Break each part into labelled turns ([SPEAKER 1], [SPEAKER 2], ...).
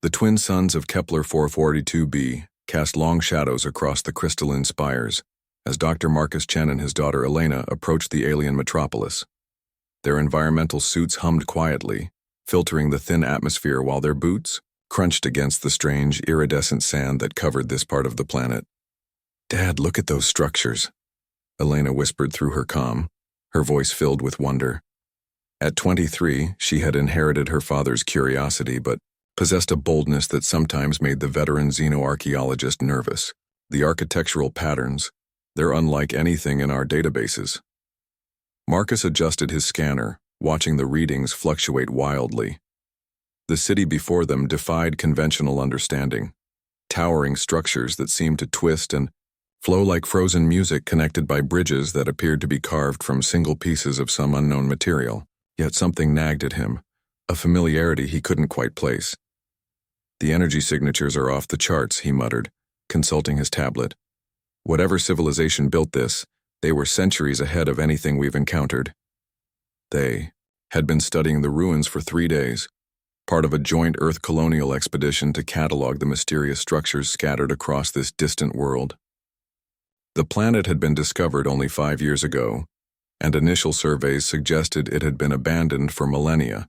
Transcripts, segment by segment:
[SPEAKER 1] The twin suns of Kepler 442b cast long shadows across the crystalline spires as Dr. Marcus Chen and his daughter Elena approached the alien metropolis. Their environmental suits hummed quietly, filtering the thin atmosphere while their boots crunched against the strange, iridescent sand that covered this part of the planet. "Dad, look at those structures," Elena whispered through her comm, her voice filled with wonder. At 23, she had inherited her father's curiosity but possessed a boldness that sometimes made the veteran xenoarchaeologist nervous. The architectural patterns, they're unlike anything in our databases. Marcus adjusted his scanner, watching the readings fluctuate wildly. The city before them defied conventional understanding, towering structures that seemed to twist and flow like frozen music connected by bridges that appeared to be carved from single pieces of some unknown material. Yet something nagged at him, a familiarity he couldn't quite place. "The energy signatures are off the charts," he muttered, consulting his tablet. "Whatever civilization built this, they were centuries ahead of anything we've encountered." They had been studying the ruins for 3 days, part of a joint Earth colonial expedition to catalog the mysterious structures scattered across this distant world. The planet had been discovered only 5 years ago, and initial surveys suggested it had been abandoned for millennia.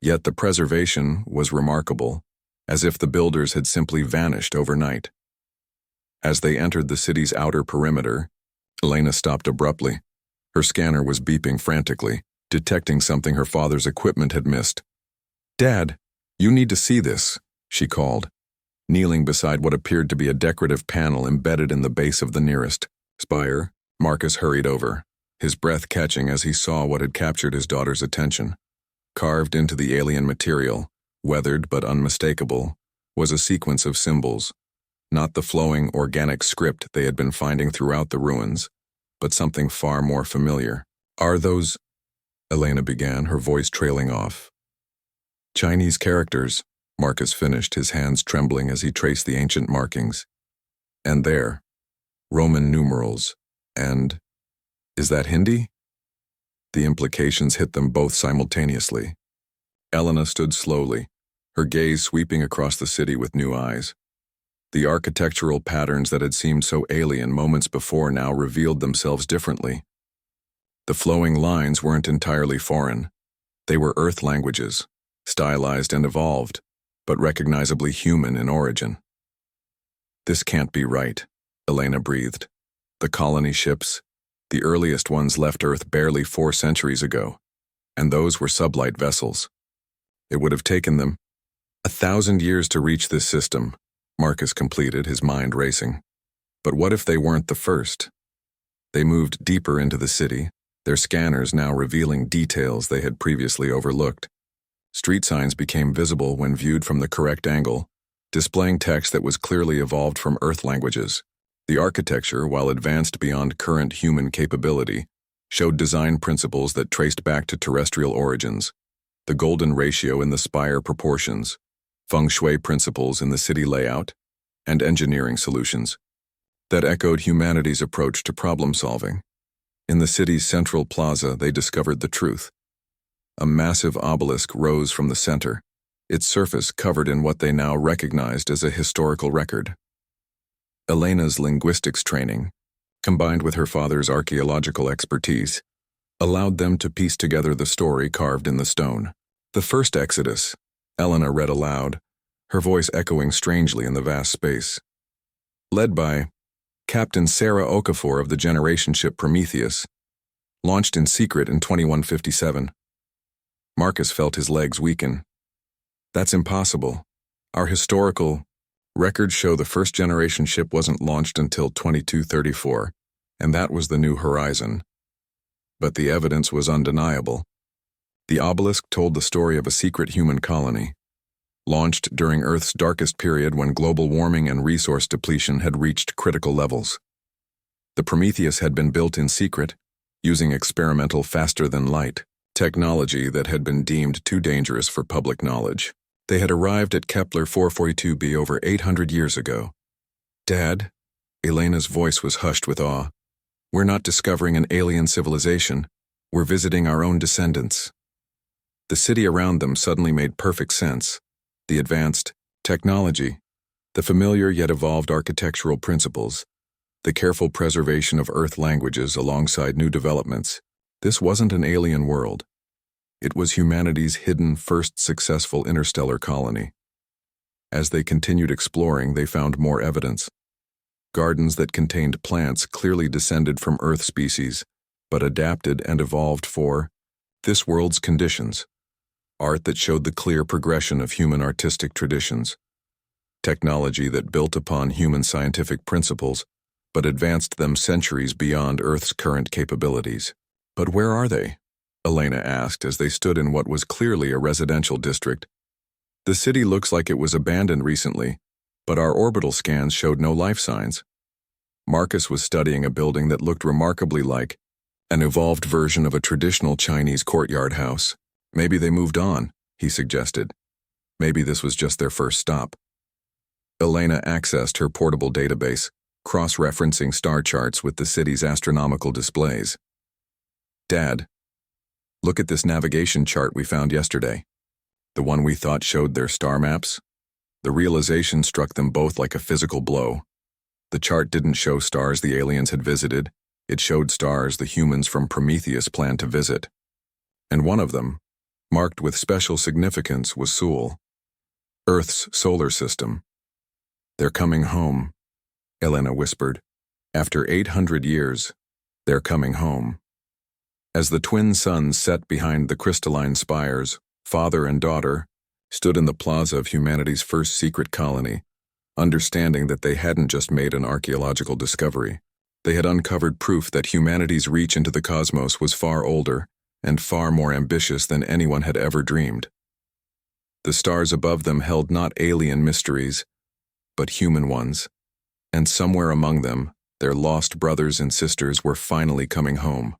[SPEAKER 1] Yet the preservation was remarkable, as if the builders had simply vanished overnight. As they entered the city's outer perimeter, Elena stopped abruptly. Her scanner was beeping frantically, detecting something her father's equipment had missed. "Dad, you need to see this," she called, kneeling beside what appeared to be a decorative panel embedded in the base of the nearest spire. Marcus hurried over, his breath catching as he saw what had captured his daughter's attention. Carved into the alien material, weathered but unmistakable, was a sequence of symbols, not the flowing, organic script they had been finding throughout the ruins, but something far more familiar. "Are those—" Elena began, her voice trailing off. "Chinese characters," Marcus finished, his hands trembling as he traced the ancient markings. "And there, Roman numerals, and— is that Hindi?" The implications hit them both simultaneously. Elena stood slowly, her gaze sweeping across the city with new eyes. The architectural patterns that had seemed so alien moments before now revealed themselves differently. The flowing lines weren't entirely foreign. They were Earth languages, stylized and evolved, but recognizably human in origin. "This can't be right," Elena breathed. "The colony ships, the earliest ones left Earth barely 4 centuries ago, and those were sublight vessels. It would have taken them 1,000 years to reach this system," Marcus completed, his mind racing. But what if they weren't the first? They moved deeper into the city, their scanners now revealing details they had previously overlooked. Street signs became visible when viewed from the correct angle, displaying text that was clearly evolved from Earth languages. The architecture, while advanced beyond current human capability, showed design principles that traced back to terrestrial origins. The golden ratio in the spire proportions, feng shui principles in the city layout, and engineering solutions that echoed humanity's approach to problem solving. In the city's central plaza, they discovered the truth. A massive obelisk rose from the center, its surface covered in what they now recognized as a historical record. Elena's linguistics training, combined with her father's archaeological expertise, allowed them to piece together the story carved in the stone. "The first Exodus," Elena read aloud, her voice echoing strangely in the vast space. "Led by Captain Sarah Okafor of the generation ship Prometheus, launched in secret in 2157. Marcus felt his legs weaken. "That's impossible. Our historical records show the first-generation ship wasn't launched until 2234, and that was the New Horizon." But the evidence was undeniable. The obelisk told the story of a secret human colony, launched during Earth's darkest period when global warming and resource depletion had reached critical levels. The Prometheus had been built in secret, using experimental faster-than-light technology that had been deemed too dangerous for public knowledge. They had arrived at Kepler 442b over 800 years ago. "Dad," Elena's voice was hushed with awe, "we're not discovering an alien civilization, we're visiting our own descendants." The city around them suddenly made perfect sense. The advanced technology, the familiar yet evolved architectural principles, the careful preservation of Earth languages alongside new developments. This wasn't an alien world. It was humanity's hidden first successful interstellar colony. As they continued exploring, they found more evidence. Gardens that contained plants clearly descended from Earth species, but adapted and evolved for this world's conditions. Art that showed the clear progression of human artistic traditions. Technology that built upon human scientific principles, but advanced them centuries beyond Earth's current capabilities. But where are they? Elena asked as they stood in what was clearly a residential district. The city looks like it was abandoned recently, but our orbital scans showed no life signs. Marcus was studying a building that looked remarkably like an evolved version of a traditional Chinese courtyard house. Maybe they moved on, he suggested. Maybe this was just their first stop. Elena accessed her portable database, cross-referencing star charts with the city's astronomical displays. Dad, look at this navigation chart we found yesterday. The one we thought showed their star maps. The realization struck them both like a physical blow. The chart didn't show stars the aliens had visited. It showed stars the humans from Prometheus planned to visit. And one of them, marked with special significance, was Sol, Earth's solar system. They're coming home, Elena whispered. After 800 years, they're coming home. As the twin suns set behind the crystalline spires, father and daughter stood in the plaza of humanity's first secret colony, understanding that they hadn't just made an archaeological discovery. They had uncovered proof that humanity's reach into the cosmos was far older and far more ambitious than anyone had ever dreamed. The stars above them held not alien mysteries, but human ones, and somewhere among them, their lost brothers and sisters were finally coming home.